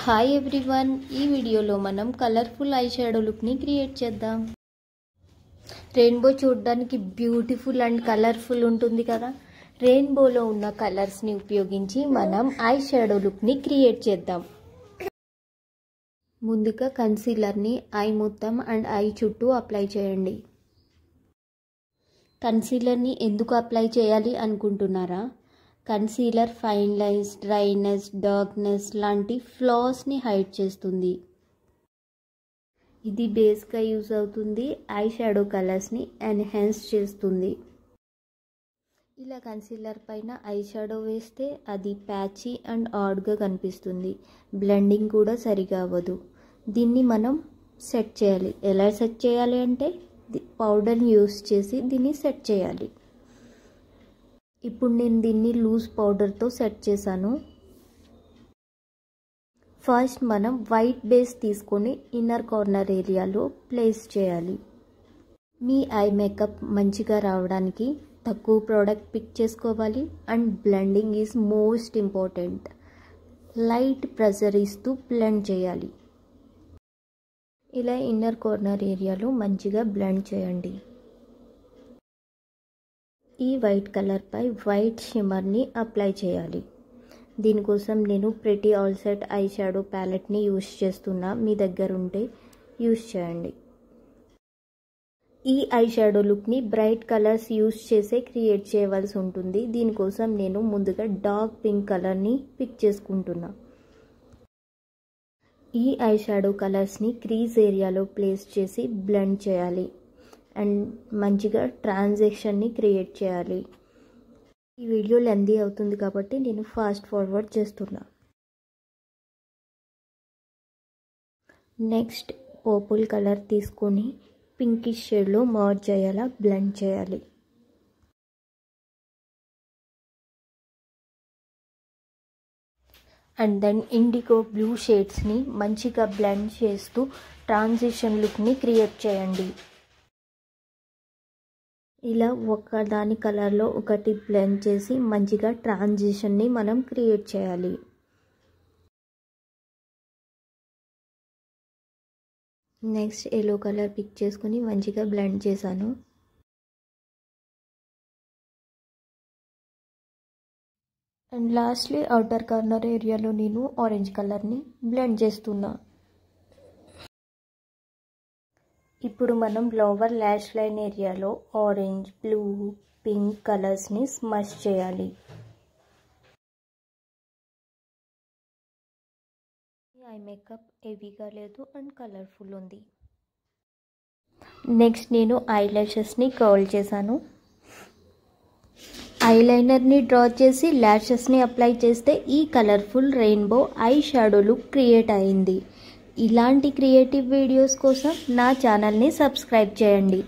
Hi everyone, ఈ వీడియోలో మనం కలర్ఫుల్ ఐ షాడో లుక్ని క్రియేట్ చేద్దాం. రెయిన్బో చూడడానికి బ్యూటిఫుల్ అండ్ కలర్ఫుల్ ఉంటుంది కదా. రెయిన్బోలో ఉన్న కలర్స్ని ఉపయోగించి మనం ఐ షాడో లుక్ని క్రియేట్ చేద్దాం. ముందుగా కన్సీలర్ని ఐ మొత్తం అండ్ ఐ చుట్టూ అప్లై చేయండి. కన్సీలర్ని ఎందుకు అప్లై చేయాలి అనుకుంటున్నారా? Concealer fine lines, dryness, darkness లాంటి ఫ్లాస్ని హైడ్ చేస్తుంది. ఇది బేస్గా యూజ్ అవుతుంది. ఐ షాడో కలర్స్ని ఎన్హాన్స్ చేస్తుంది. ఇలా కన్సీలర్ పైన ఐ షాడో వేస్తే అది ప్యాచీ అండ్ ఆడ్గా కనిపిస్తుంది. బ్లెండింగ్ కూడా సరిగా అవ్వదు. దీన్ని మనం సెట్ చేయాలి. ఎలా సెట్ చేయాలి అంటే పౌడర్ని యూస్ చేసి దీన్ని సెట్ చేయాలి. ఇప్పుడు నేను దీన్ని లూజ్ పౌడర్తో సెట్ చేశాను. ఫస్ట్ మనం వైట్ బేస్ తీసుకొని ఇన్నర్ కార్నర్ ఏరియాలో ప్లేస్ చేయాలి. మీ ఐ మేకప్ మంచిగా రావడానికి తక్కువ ప్రోడక్ట్ పిక్ చేసుకోవాలి and blending is most important. Light pressure ఇస్తూ బ్లెండ్ చేయాలి. ఇలా ఇన్నర్ కార్నర్ ఏరియాలో మంచిగా బ్లెండ్ చేయండి. ఈ వైట్ కలర్పై వైట్ షిమ్మర్ని అప్లై చేయాలి. దీనికోసం నేను pretty all set eye shadow ప్యాలెట్ని యూస్ చేస్తున్నా. మీ దగ్గర ఉంటే యూస్ చేయండి. ఈ eye shadow లుక్ని bright colours use చేసే క్రియేట్ చేయవలసి ఉంటుంది. దీనికోసం నేను ముందుగా డార్క్ పింక్ కలర్ని పిక్ చేసుకుంటున్నా. ఈ ఐ షాడో కలర్స్ని క్రీజ్ ఏరియాలో ప్లేస్ చేసి బ్లెండ్ చేయాలి అండ్ మంచిగా ట్రాన్సాక్షన్ని క్రియేట్ చేయాలి. ఈ వీడియో లెందీ అవుతుంది కాబట్టి నేను ఫాస్ట్ ఫార్వర్డ్ చేస్తున్నా. నెక్స్ట్ పర్పుల్ కలర్ తీసుకొని పింకిష్ షేడ్లో మర్జ్ అయ్యేలా బ్లెండ్ చేయాలి. అండ్ దెన్ ఇండిగో బ్లూ షేడ్స్ని మంచిగా బ్లెండ్ చేస్తూ ట్రాన్సిషన్ లుక్ని క్రియేట్ చేయండి. ఇలా ఒకదాని కలర్లో ఒకటి బ్లెండ్ చేసి మంచిగా ట్రాన్సిషన్ని మనం క్రియేట్ చేయాలి. నెక్స్ట్ ఎల్లో కలర్ పిక్ చేసుకుని మంచిగా బ్లెండ్ చేశాను. అండ్ లాస్ట్లీ అవుటర్ కార్నర్ ఏరియాలో నేను ఆరెంజ్ కలర్ని బ్లెండ్ చేస్తున్నా. ఇప్పుడు మనం లోవర్ ల్యాష్ లైన్ ఏరియాలో ఆరెంజ్, బ్లూ, పింక్ కలర్స్ని స్మష్ చేయాలి. ఐ మేకప్ హెవీగా లేదు అండ్ కలర్ఫుల్ ఉంది. నెక్స్ట్ నేను ఐ ల్యాషెస్ని కర్ల్ చేశాను. ఐలైనర్ని డ్రా చేసి ల్యాషెస్ని అప్లై చేస్తే ఈ colourful rainbow eye shadow look create అయింది. ఇలాంటి క్రియేటివ్ వీడియోస్ కోసం నా ఛానల్ని సబ్స్క్రైబ్ చేయండి.